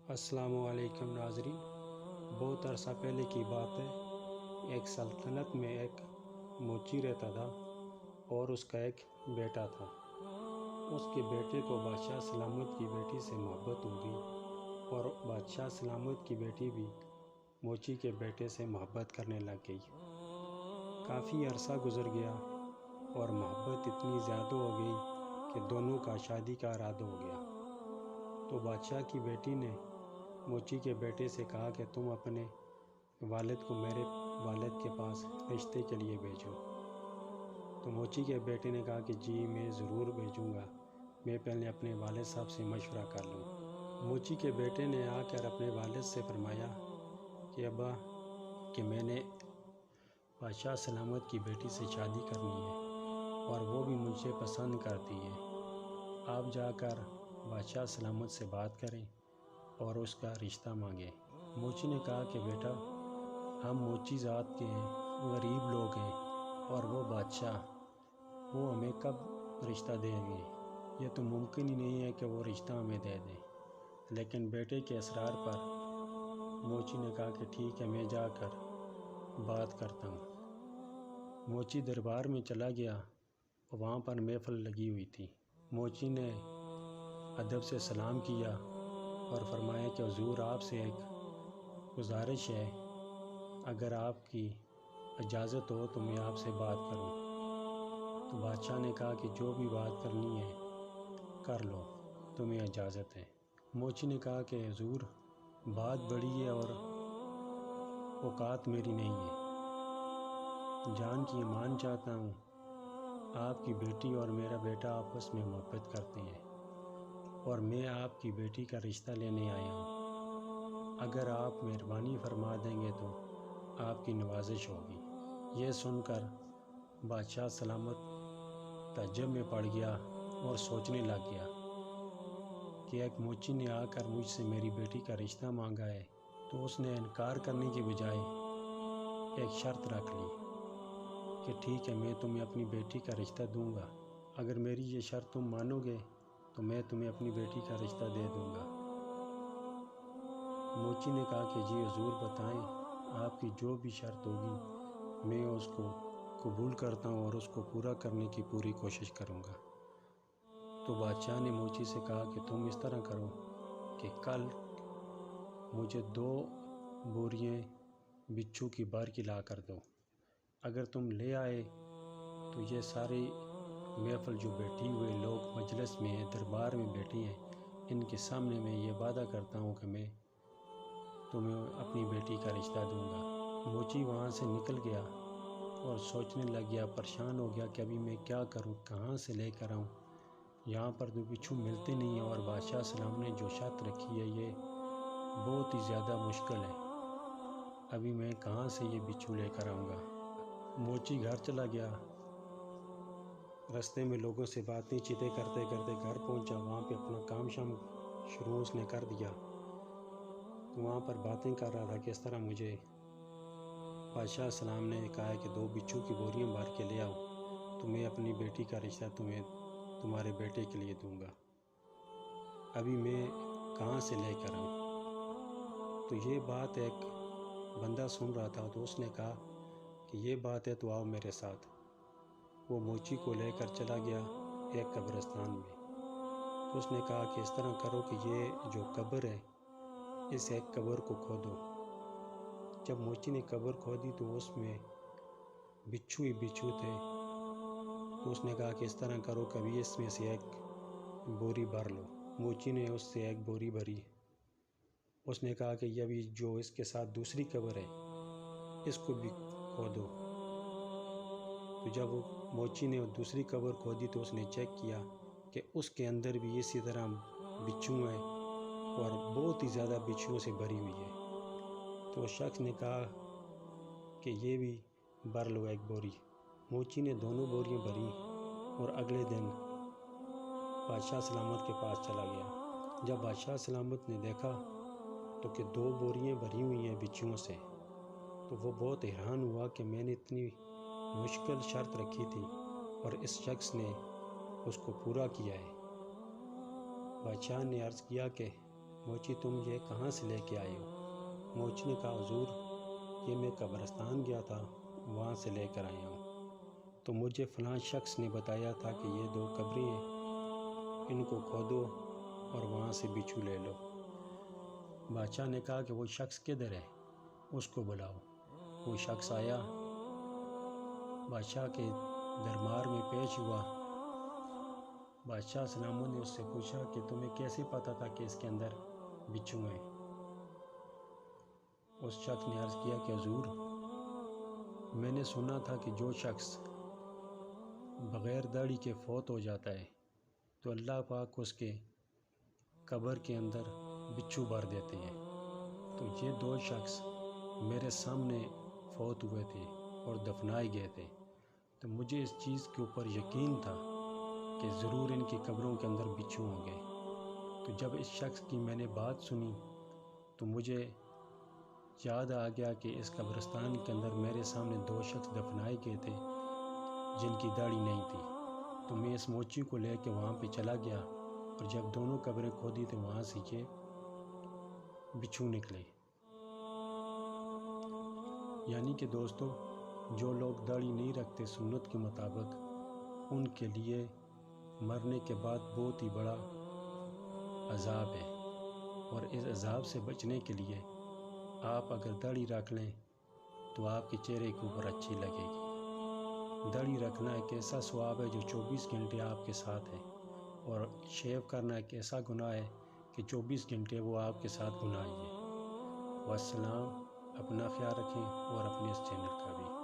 السلام علیکم ناظرین، بہت عرصہ پہلے کی بات ہے۔ ایک سلطنت میں ایک موچی رہتا تھا اور اس کا ایک بیٹا تھا۔ اس کے بیٹے کو بادشاہ سلامت کی بیٹی سے محبت ہو گئی اور بادشاہ سلامت کی بیٹی بھی موچی کے بیٹے سے محبت کرنے لگ گئی۔ کافی عرصہ گزر گیا اور محبت اتنی زیادہ ہو گئی کہ دونوں کا شادی کا ارادہ ہو گیا۔ تو بادشاہ کی بیٹی نے موچی کے بیٹے سے کہا کہ تم اپنے والد کو میرے والد کے پاس رشتے کے لیے بھیجو۔ تو موچی کے بیٹے نے کہا کہ جی میں ضرور بھیجوں گا، میں پہلے اپنے والد صاحب سے مشورہ کر لوں۔ موچی کے بیٹے نے آ کر اپنے والد سے فرمایا کہ ابا کہ میں نے بادشاہ سلامت کی بیٹی سے شادی کرنی ہے اور وہ بھی مجھے پسند کرتی ہے۔ آپ جا کر بادشاہ سلامت سے بات کریں اور اس کا رشتہ مانگیں۔ موچی نے کہا کہ بیٹا ہم موچی ذات کے ہیں، غریب لوگ ہیں اور وہ بادشاہ وہ ہمیں کب رشتہ دیں گے؟ یہ تو ممکن ہی نہیں ہے کہ وہ رشتہ ہمیں دے دیں۔ لیکن بیٹے کے اصرار پر موچی نے کہا کہ ٹھیک ہے، میں جا کر بات کرتا ہوں۔ موچی دربار میں چلا گیا، وہاں پر محفل لگی ہوئی تھی۔ موچی نے ادب سے سلام کیا اور فرمایا کہ حضور آپ سے ایک گزارش ہے، اگر آپ کی اجازت ہو تو میں آپ سے بات کروں۔ تو بادشاہ نے کہا کہ جو بھی بات کرنی ہے کر لو، تمہیں اجازت ہے۔ موچی نے کہا کہ حضور بات بڑی ہے اور اوقات میری نہیں ہے، جان کی امان چاہتا ہوں۔ آپ کی بیٹی اور میرا بیٹا آپس میں محبت کرتے ہیں اور میں آپ کی بیٹی کا رشتہ لینے آیا ہوں۔ اگر آپ مہربانی فرما دیں گے تو آپ کی نوازش ہوگی۔ یہ سن کر بادشاہ سلامت تعجب میں پڑ گیا اور سوچنے لگ گیا کہ ایک موچی نے آ کر مجھ سے میری بیٹی کا رشتہ مانگا ہے، تو اس نے انکار کرنے کی بجائے ایک شرط رکھ لی کہ ٹھیک ہے میں تمہیں اپنی بیٹی کا رشتہ دوں گا، اگر میری یہ شرط تم مانو گے تو میں تمہیں اپنی بیٹی کا رشتہ دے دوں گا۔ موچی نے کہا کہ جی حضور بتائیں، آپ کی جو بھی شرط ہوگی میں اس کو قبول کرتا ہوں اور اس کو پورا کرنے کی پوری کوشش کروں گا۔ تو بادشاہ نے موچی سے کہا کہ تم اس طرح کرو کہ کل مجھے 2 بوریاں بچھو کی بار کی لا کر دو۔ اگر تم لے آئے تو یہ ساری محفل جو بیٹھی ہوئے لوگ مجلس میں ہیں، دربار میں بیٹھی ہیں، ان کے سامنے میں یہ وعدہ کرتا ہوں کہ میں تمہیں اپنی بیٹی کا رشتہ دوں گا۔ موچی وہاں سے نکل گیا اور سوچنے لگ گیا، پریشان ہو گیا کہ ابھی میں کیا کروں، کہاں سے لے کر آؤں، یہاں پر تو بچھو ملتے نہیں ہیں اور بادشاہ سلام نے جو شرط رکھی ہے یہ بہت ہی زیادہ مشکل ہے، ابھی میں کہاں سے یہ بچھو لے کر آؤں گا۔ موچی گھر چلا گیا، رستے میں لوگوں سے باتیں چیتیں کرتے کرتے گھر پہنچا، وہاں پہ اپنا کام شام شروع اس نے کر دیا۔ تو وہاں پر باتیں کر رہا تھا کہ اس طرح مجھے بادشاہ سلام نے کہا ہے کہ 2 بچھو کی بوریاں بھر کے لے آؤ، تو میں اپنی بیٹی کا رشتہ تمہارے بیٹے کے لیے دوں گا، ابھی میں کہاں سے لے کر آؤں۔ تو یہ بات ایک بندہ سن رہا تھا، تو اس نے کہا کہ یہ بات ہے تو آؤ میرے ساتھ۔ وہ موچی کو لے کر چلا گیا ایک قبرستان میں۔ تو اس نے کہا کہ اس طرح کرو کہ یہ جو قبر ہے اس ایک قبر کو کھودو۔ جب موچی نے قبر کھودی تو اس میں بچھو ہی بچھو تھے۔ تو اس نے کہا کہ اس طرح کرو کہ ابھی اس میں سے ایک بوری بھر لو۔ موچی نے اس سے ایک بوری بھری۔ اس نے کہا کہ یہ ابھی جو اس کے ساتھ دوسری قبر ہے اس کو بھی کھودو۔ تو جب موچی نے دوسری قبر کھودی تو اس نے چیک کیا کہ اس کے اندر بھی اسی طرح بچھو ہیں اور بہت ہی زیادہ بچھوؤں سے بھری ہوئی ہے۔ تو اس شخص نے کہا کہ یہ بھی بھر لو ایک بوری۔ موچی نے دونوں بوریاں بھریں اور اگلے دن بادشاہ سلامت کے پاس چلا گیا۔ جب بادشاہ سلامت نے دیکھا تو کہ 2 بوریاں بھری ہوئی ہیں بچھوؤں سے، تو وہ بہت حیران ہوا کہ میں نے اتنی مشکل شرط رکھی تھی اور اس شخص نے اس کو پورا کیا ہے۔ بادشاہ نے عرض کیا کہ موچی تم یہ کہاں سے لے کے آئے ہو؟ موچی نے کہا حضور یہ میں قبرستان گیا تھا وہاں سے لے کر آیا ہوں، تو مجھے فلاں شخص نے بتایا تھا کہ یہ 2 قبریں ہیں، ان کو کھودو اور وہاں سے بچھو لے لو۔ بادشاہ نے کہا کہ وہ شخص کدھر ہے؟ اس کو بلاؤ۔ وہ شخص آیا، بادشاہ کے دربار میں پیش ہوا۔ بادشاہ سلامت نے اس سے پوچھا کہ تمہیں کیسے پتہ تھا کہ اس کے اندر بچھو ہیں؟ اس شخص نے عرض کیا کہ حضور میں نے سنا تھا کہ جو شخص بغیر داڑھی کے فوت ہو جاتا ہے تو اللہ پاک اس کے قبر کے اندر بچھو بھر دیتے ہیں، تو یہ 2 شخص میرے سامنے فوت ہوئے تھے اور دفنائے گئے تھے، تو مجھے اس چیز کے اوپر یقین تھا کہ ضرور ان کی قبروں کے اندر بچھو ہوں گے۔ تو جب اس شخص کی میں نے بات سنی تو مجھے یاد آ گیا کہ اس قبرستان کے اندر میرے سامنے 2 شخص دفنائے گئے تھے جن کی داڑھی نہیں تھی، تو میں اس موچی کو لے کے وہاں پہ چلا گیا، اور جب دونوں قبریں کھودی تو وہاں سے یہ بچھو نکلے۔ یعنی کہ دوستو جو لوگ داڑھی نہیں رکھتے سنت کے مطابق، ان کے لیے مرنے کے بعد بہت ہی بڑا عذاب ہے، اور اس عذاب سے بچنے کے لیے آپ اگر داڑھی رکھ لیں تو آپ کے چہرے کے اوپر اچھی لگے گی۔ داڑھی رکھنا ایک ایسا ثواب ہے جو 24 گھنٹے آپ کے ساتھ ہے، اور شیو کرنا ایک ایسا گناہ ہے کہ 24 گھنٹے وہ آپ کے ساتھ گناہ ہی ہے۔ والسلام، اپنا خیال رکھیں اور اپنے اس چینل کا بھی۔